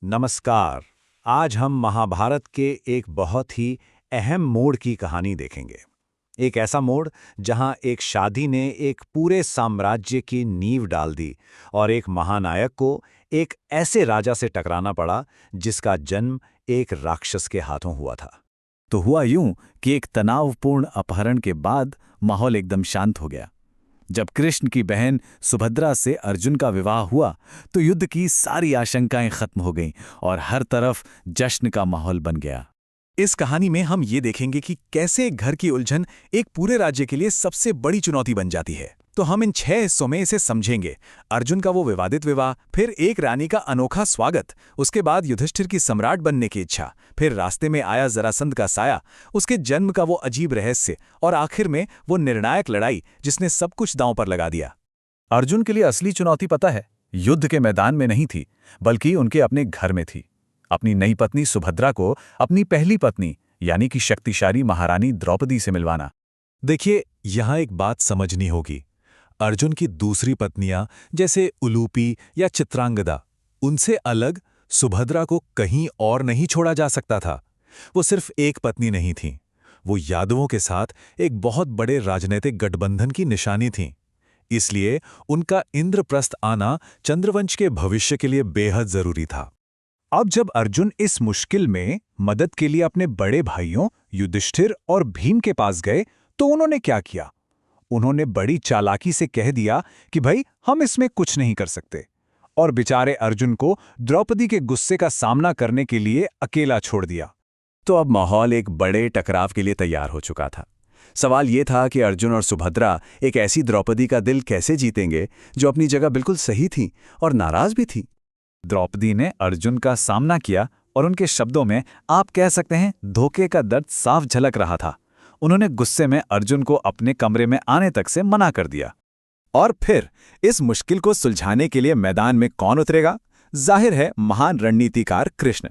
नमस्कार। आज हम महाभारत के एक बहुत ही अहम मोड़ की कहानी देखेंगे। एक ऐसा मोड़ जहां एक शादी ने एक पूरे साम्राज्य की नींव डाल दी और एक महानायक को एक ऐसे राजा से टकराना पड़ा जिसका जन्म एक राक्षस के हाथों हुआ था। तो हुआ यूं कि एक तनावपूर्ण अपहरण के बाद माहौल एकदम शांत हो गया। जब कृष्ण की बहन सुभद्रा से अर्जुन का विवाह हुआ तो युद्ध की सारी आशंकाएं खत्म हो गईं और हर तरफ जश्न का माहौल बन गया। इस कहानी में हम ये देखेंगे कि कैसे एक घर की उलझन एक पूरे राज्य के लिए सबसे बड़ी चुनौती बन जाती है। तो हम इन 6 हिस्सों में इसे समझेंगे। अर्जुन का वो विवादित विवाह, फिर एक रानी का अनोखा स्वागत, उसके बाद युधिष्ठिर की सम्राट बनने की इच्छा, फिर रास्ते में आया जरासंध का साया, उसके जन्म का वो अजीब रहस्य और आखिर में वो निर्णायक लड़ाई जिसने सब कुछ दांव पर लगा दिया। अर्जुन के लिए असली चुनौती पता है, युद्ध के मैदान में नहीं थी, बल्कि उनके अपने घर में थी। अपनी नई पत्नी सुभद्रा को अपनी पहली पत्नी यानी कि शक्तिशाली महारानी द्रौपदी से मिलवाना। देखिए, यहाँ एक बात समझनी होगी। अर्जुन की दूसरी पत्नियां जैसे उलूपी या चित्रांगदा, उनसे अलग सुभद्रा को कहीं और नहीं छोड़ा जा सकता था। वो सिर्फ एक पत्नी नहीं थी, वो यादवों के साथ एक बहुत बड़े राजनीतिक गठबंधन की निशानी थी। इसलिए उनका इंद्रप्रस्थ आना चंद्रवंश के भविष्य के लिए बेहद जरूरी था। अब जब अर्जुन इस मुश्किल में मदद के लिए अपने बड़े भाइयों युधिष्ठिर और भीम के पास गए तो उन्होंने क्या किया? उन्होंने बड़ी चालाकी से कह दिया कि भाई हम इसमें कुछ नहीं कर सकते, और बेचारे अर्जुन को द्रौपदी के गुस्से का सामना करने के लिए अकेला छोड़ दिया। तो अब माहौल एक बड़े टकराव के लिए तैयार हो चुका था। सवाल ये था कि अर्जुन और सुभद्रा एक ऐसी द्रौपदी का दिल कैसे जीतेंगे जो अपनी जगह बिल्कुल सही थी और नाराज भी थी। द्रौपदी ने अर्जुन का सामना किया और उनके शब्दों में आप कह सकते हैं धोखे का दर्द साफ झलक रहा था। उन्होंने गुस्से में अर्जुन को अपने कमरे में आने तक से मना कर दिया। और फिर इस मुश्किल को सुलझाने के लिए मैदान में कौन उतरेगा? जाहिर है, महान रणनीतिकार कृष्ण।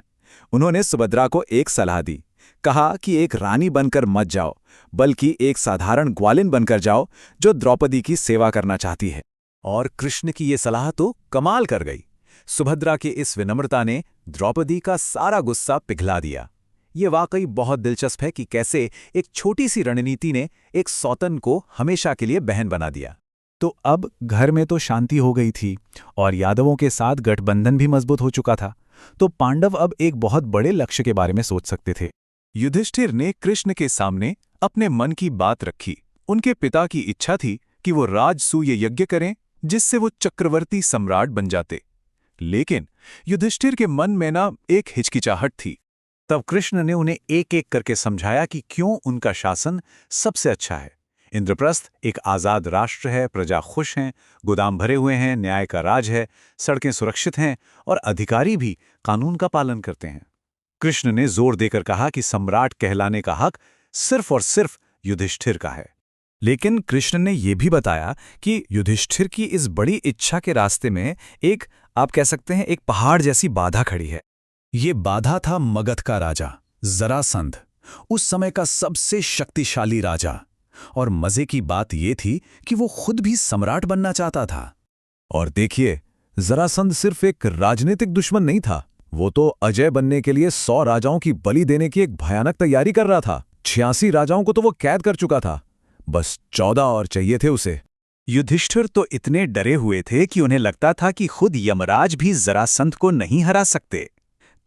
उन्होंने सुभद्रा को एक सलाह दी। कहा कि एक रानी बनकर मत जाओ, बल्कि एक साधारण ग्वालिन बनकर जाओ जो द्रौपदी की सेवा करना चाहती है। और कृष्ण की ये सलाह तो कमाल कर गई। सुभद्रा की इस विनम्रता ने द्रौपदी का सारा गुस्सा पिघला दिया। ये वाकई बहुत दिलचस्प है कि कैसे एक छोटी सी रणनीति ने एक सौतन को हमेशा के लिए बहन बना दिया। तो अब घर में तो शांति हो गई थी और यादवों के साथ गठबंधन भी मजबूत हो चुका था। तो पांडव अब एक बहुत बड़े लक्ष्य के बारे में सोच सकते थे। युधिष्ठिर ने कृष्ण के सामने अपने मन की बात रखी। उनके पिता की इच्छा थी कि वो राजसूय यज्ञ करें जिससे वो चक्रवर्ती सम्राट बन जाते। लेकिन युधिष्ठिर के मन में ना एक हिचकिचाहट थी। तब कृष्ण ने उन्हें एक एक करके समझाया कि क्यों उनका शासन सबसे अच्छा है। इंद्रप्रस्थ एक आज़ाद राष्ट्र है, प्रजा खुश हैं, गोदाम भरे हुए हैं, न्याय का राज है, सड़कें सुरक्षित हैं और अधिकारी भी कानून का पालन करते हैं। कृष्ण ने जोर देकर कहा कि सम्राट कहलाने का हक सिर्फ और सिर्फ युधिष्ठिर का है। लेकिन कृष्ण ने यह भी बताया कि युधिष्ठिर की इस बड़ी इच्छा के रास्ते में एक, आप कह सकते हैं, एक पहाड़ जैसी बाधा खड़ी है। ये बाधा था मगध का राजा जरासंध, उस समय का सबसे शक्तिशाली राजा। और मजे की बात यह थी कि वो खुद भी सम्राट बनना चाहता था। और देखिए, जरासंध सिर्फ एक राजनीतिक दुश्मन नहीं था, वो तो अजय बनने के लिए 100 राजाओं की बलि देने की एक भयानक तैयारी कर रहा था। 86 राजाओं को तो वो कैद कर चुका था, बस 14 और चाहिए थे उसे। युधिष्ठिर तो इतने डरे हुए थे कि उन्हें लगता था कि खुद यमराज भी जरासंध को नहीं हरा सकते।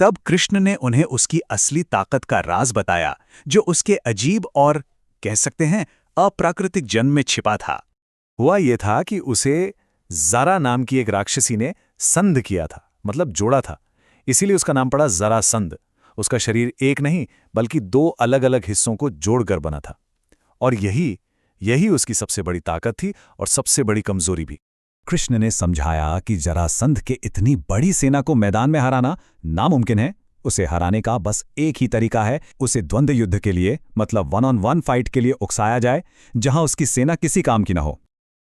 तब कृष्ण ने उन्हें उसकी असली ताकत का राज बताया, जो उसके अजीब और कह सकते हैं अप्राकृतिक जन्म में छिपा था। हुआ यह था कि उसे ज़रा नाम की एक राक्षसी ने संध किया था, मतलब जोड़ा था, इसीलिए उसका नाम पड़ा जरासंध। उसका शरीर एक नहीं बल्कि 2 अलग अलग हिस्सों को जोड़कर बना था। और यही उसकी सबसे बड़ी ताकत थी और सबसे बड़ी कमजोरी भी। कृष्ण ने समझाया कि जरासंध के इतनी बड़ी सेना को मैदान में हराना नामुमकिन है। उसे हराने का बस एक ही तरीका है, उसे द्वंद्व युद्ध के लिए, मतलब 1-on-1 फाइट के लिए उकसाया जाए, जहां उसकी सेना किसी काम की न हो।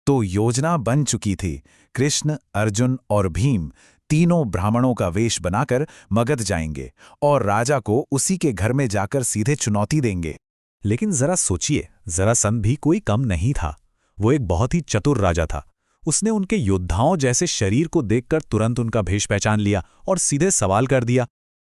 तो योजना बन चुकी थी। कृष्ण, अर्जुन और भीम तीनों ब्राह्मणों का वेश बनाकर मगध जाएंगे और राजा को उसी के घर में जाकर सीधे चुनौती देंगे। लेकिन जरा सोचिए, जरासंध भी कोई कम नहीं था। वो एक बहुत ही चतुर राजा था। उसने उनके योद्धाओं जैसे शरीर को देखकर तुरंत उनका भेष पहचान लिया और सीधे सवाल कर दिया।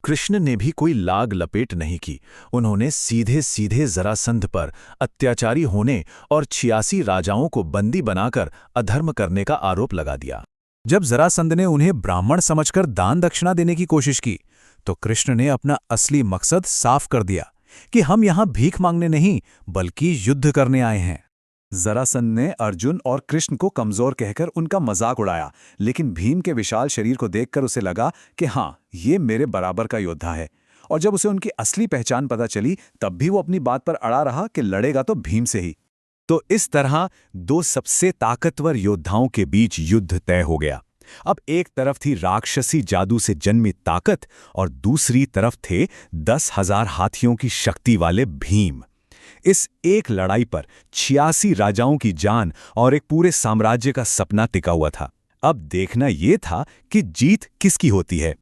कृष्ण ने भी कोई लाग लपेट नहीं की। उन्होंने सीधे सीधे जरासंध पर अत्याचारी होने और 86 राजाओं को बंदी बनाकर अधर्म करने का आरोप लगा दिया। जब जरासंध ने उन्हें ब्राह्मण समझकर दान दक्षिणा देने की कोशिश की तो कृष्ण ने अपना असली मकसद साफ कर दिया कि हम यहां भीख मांगने नहीं बल्कि युद्ध करने आए हैं। जरासंध ने अर्जुन और कृष्ण को कमजोर कहकर उनका मजाक उड़ाया, लेकिन भीम के विशाल शरीर को देखकर उसे लगा कि हाँ, ये मेरे बराबर का योद्धा है। और जब उसे उनकी असली पहचान पता चली तब भी वो अपनी बात पर अड़ा रहा कि लड़ेगा तो भीम से ही। तो इस तरह दो सबसे ताकतवर योद्धाओं के बीच युद्ध तय हो गया। अब एक तरफ थी राक्षसी जादू से जन्मी ताकत और दूसरी तरफ थे 10,000 हाथियों की शक्ति वाले भीम। इस एक लड़ाई पर 86 राजाओं की जान और एक पूरे साम्राज्य का सपना टिका हुआ था। अब देखना यह था कि जीत किसकी होती है,